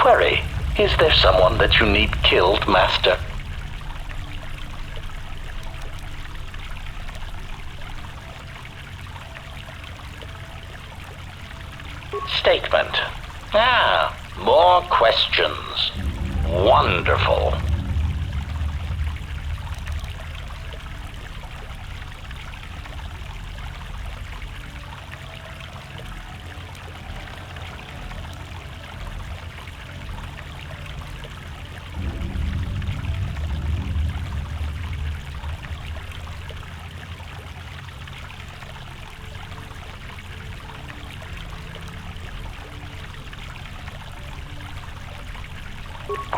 Query, is there someone that you need killed, Master? Statement. More questions. Wonderful.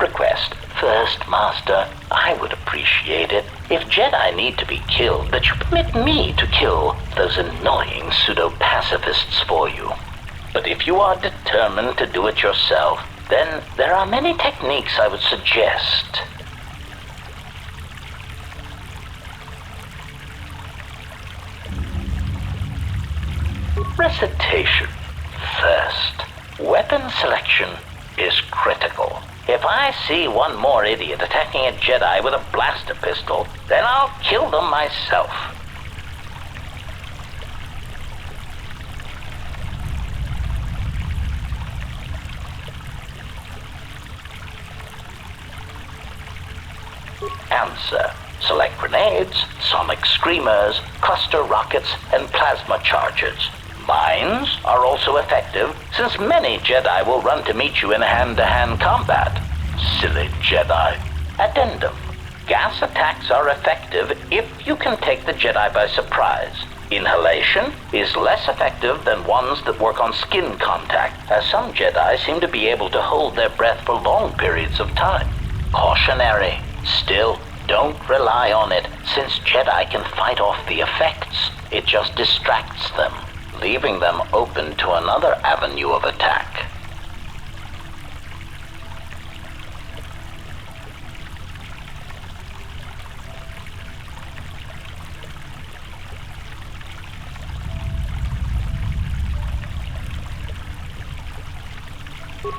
Request. First, Master, I would appreciate it if Jedi need to be killed, that you permit me to kill those annoying pseudo-pacifists for you. But if you are determined to do it yourself, then there are many techniques I would suggest. Recitation. First, weapon selection is critical. If I see one more idiot attacking a Jedi with a blaster pistol, then I'll kill them myself. Answer. Select grenades, sonic screamers, cluster rockets, and plasma charges. Mines are also effective, since many Jedi will run to meet you in hand-to-hand combat. Silly Jedi. Addendum. Gas attacks are effective if you can take the Jedi by surprise. Inhalation is less effective than ones that work on skin contact, as some Jedi seem to be able to hold their breath for long periods of time. Cautionary. Still, don't rely on it, since Jedi can fight off the effects. It just distracts them, leaving them open to another avenue of attack.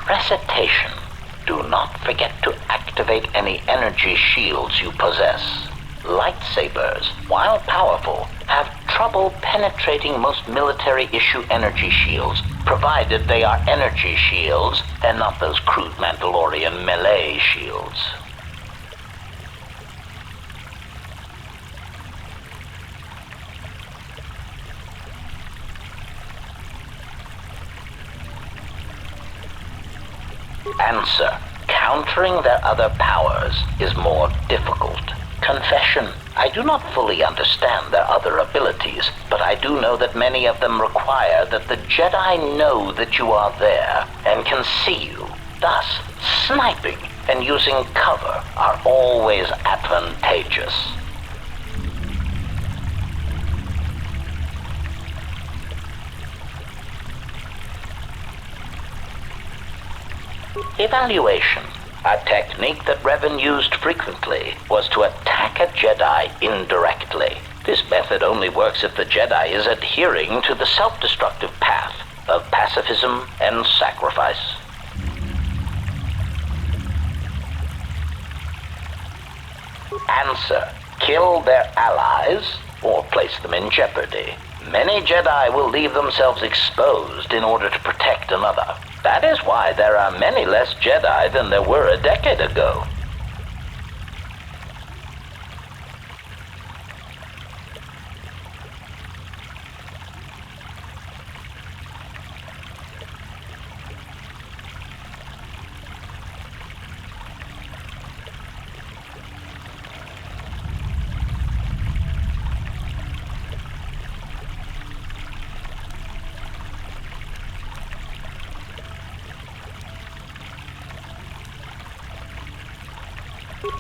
Recitation. Do not forget to activate any energy shields you possess. Lightsabers, while powerful, have trouble penetrating most military-issue energy shields, provided they are energy shields and not those crude Mandalorian melee shields. Answer. Countering their other powers is more difficult. Confession. I do not fully understand their other abilities, but I do know that many of them require that the Jedi know that you are there and can see you. Thus, sniping and using cover are always advantageous. Evaluation. A technique that Revan used frequently was to attack a Jedi indirectly. This method only works if the Jedi is adhering to the self-destructive path of pacifism and sacrifice. Answer. Kill their allies or place them in jeopardy. Many Jedi will leave themselves exposed in order to protect another. That is why there are many less Jedi than there were a decade ago.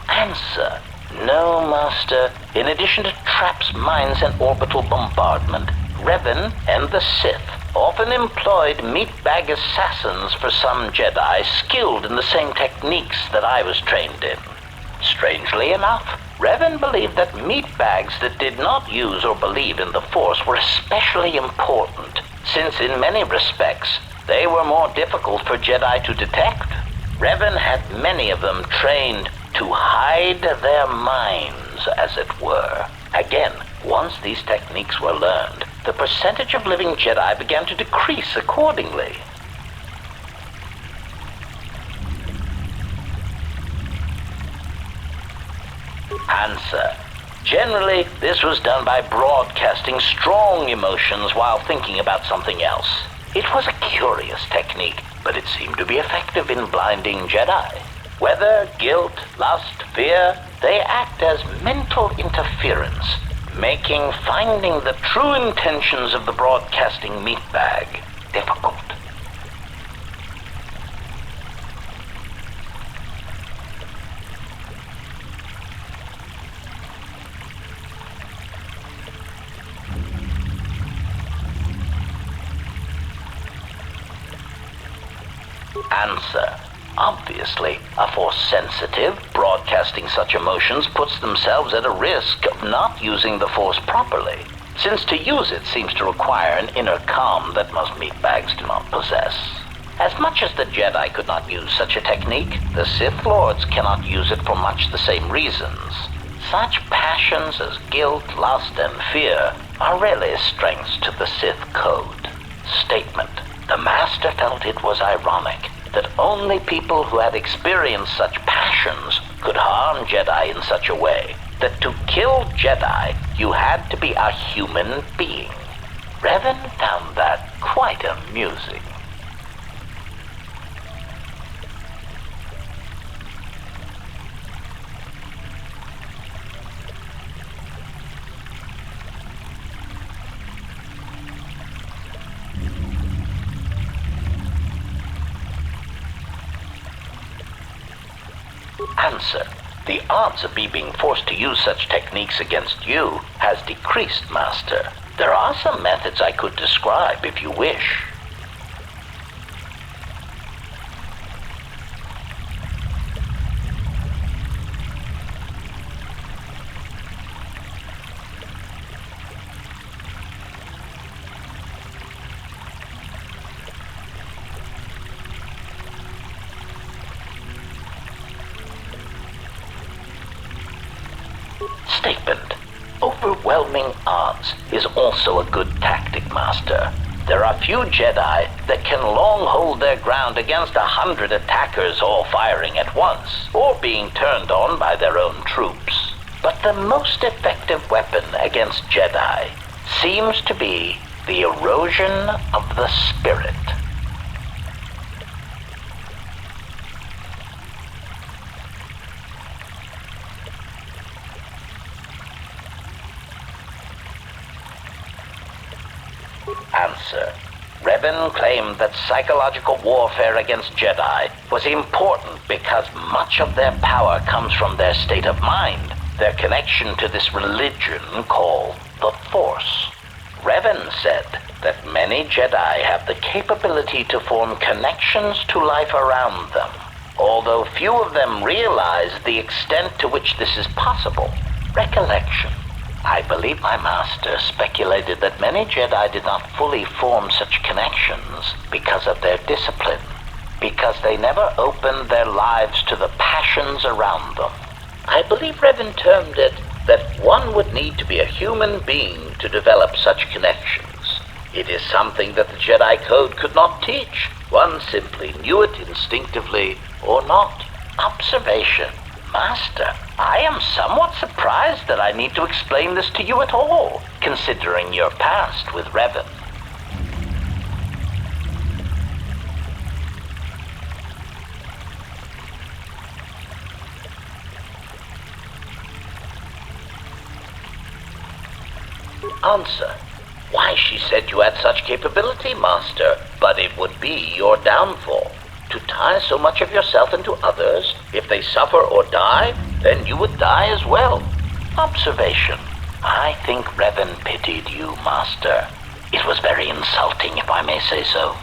Answer. No, Master. In addition to traps, mines, and orbital bombardment, Revan and the Sith often employed meatbag assassins for some Jedi skilled in the same techniques that I was trained in. Strangely enough, Revan believed that meatbags that did not use or believe in the Force were especially important, since in many respects, they were more difficult for Jedi to detect. Revan had many of them trained to hide their minds, as it were. Again, once these techniques were learned, the percentage of living Jedi began to decrease accordingly. Answer. Generally, this was done by broadcasting strong emotions while thinking about something else. It was a curious technique, but it seemed to be effective in blinding Jedi. Whether guilt, lust, fear, they act as mental interference, making finding the true intentions of the broadcasting meatbag difficult. Answer. Obviously, a Force-sensitive broadcasting such emotions puts themselves at a risk of not using the Force properly, since to use it seems to require an inner calm that most meatbags do not possess. As much as the Jedi could not use such a technique, the Sith Lords cannot use it for much the same reasons. Such passions as guilt, lust, and fear are really strengths to the Sith code. Statement. The Master felt it was ironic that only people who had experienced such passions could harm Jedi in such a way that to kill Jedi, you had to be a human being. Revan found that quite amusing. Answer. The odds of me being forced to use such techniques against you has decreased, Master. There are some methods I could describe if you wish. Statement. Overwhelming odds is also a good tactic, Master. There are few Jedi that can long hold their ground against 100 attackers all firing at once, or being turned on by their own troops. But the most effective weapon against Jedi seems to be the erosion of the spirit. Answer. Revan claimed that psychological warfare against Jedi was important because much of their power comes from their state of mind, their connection to this religion called the Force. Revan said that many Jedi have the capability to form connections to life around them, although few of them realize the extent to which this is possible. Recollection. I believe my master speculated that many Jedi did not fully form such connections because of their discipline, because they never opened their lives to the passions around them. I believe Revan termed it that one would need to be a human being to develop such connections. It is something that the Jedi Code could not teach. One simply knew it instinctively or not. Observation. Master, I am somewhat surprised that I need to explain this to you at all, considering your past with Revan. Answer. Why, she said you had such capability, Master, but it would be your downfall. To tie so much of yourself into others, if they suffer or die, then you would die as well. Observation. I think Revan pitied you, Master. It was very insulting, if I may say so.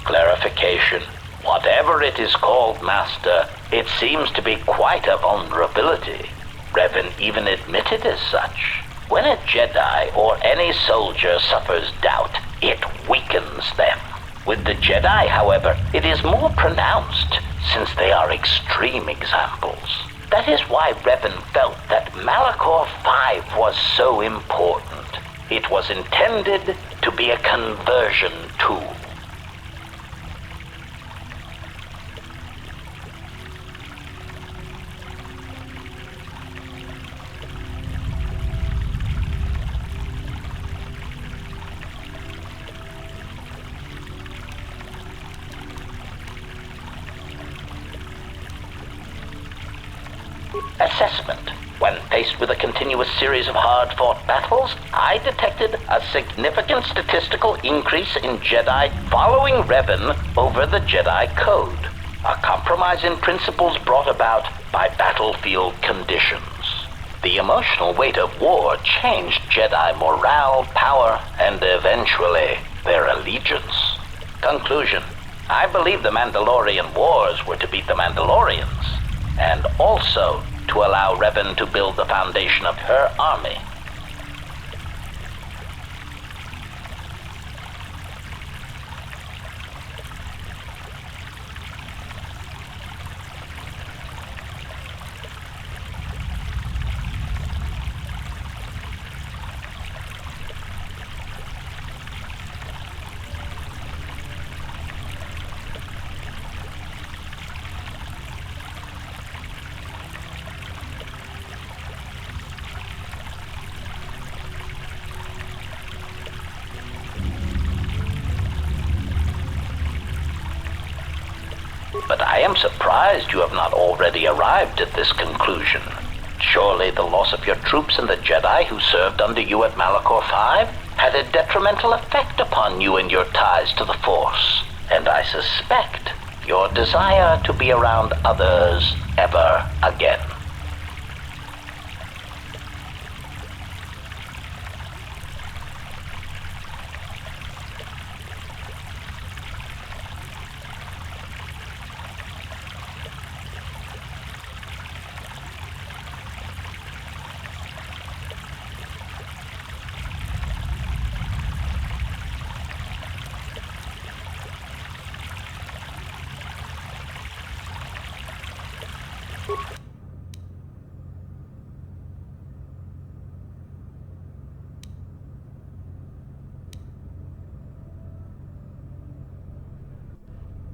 Clarification. Whatever it is called, Master, it seems to be quite a vulnerability. Revan even admitted as such. When a Jedi or any soldier suffers doubt, it weakens them. With the Jedi, however, it is more pronounced, since they are extreme examples. That is why Revan felt that Malachor 5 was so important. It was intended to be a conversion tool. Assessment. When faced with a continuous series of hard-fought battles, I detected a significant statistical increase in Jedi following Revan over the Jedi Code, a compromise in principles brought about by battlefield conditions. The emotional weight of war changed Jedi morale, power, and eventually their allegiance. Conclusion. I believe the Mandalorian Wars were to beat the Mandalorians, and also to allow Revan to build the foundation of her army. But I am surprised you have not already arrived at this conclusion. Surely the loss of your troops and the Jedi who served under you at Malachor 5 had a detrimental effect upon you and your ties to the Force. And I suspect your desire to be around others ever again.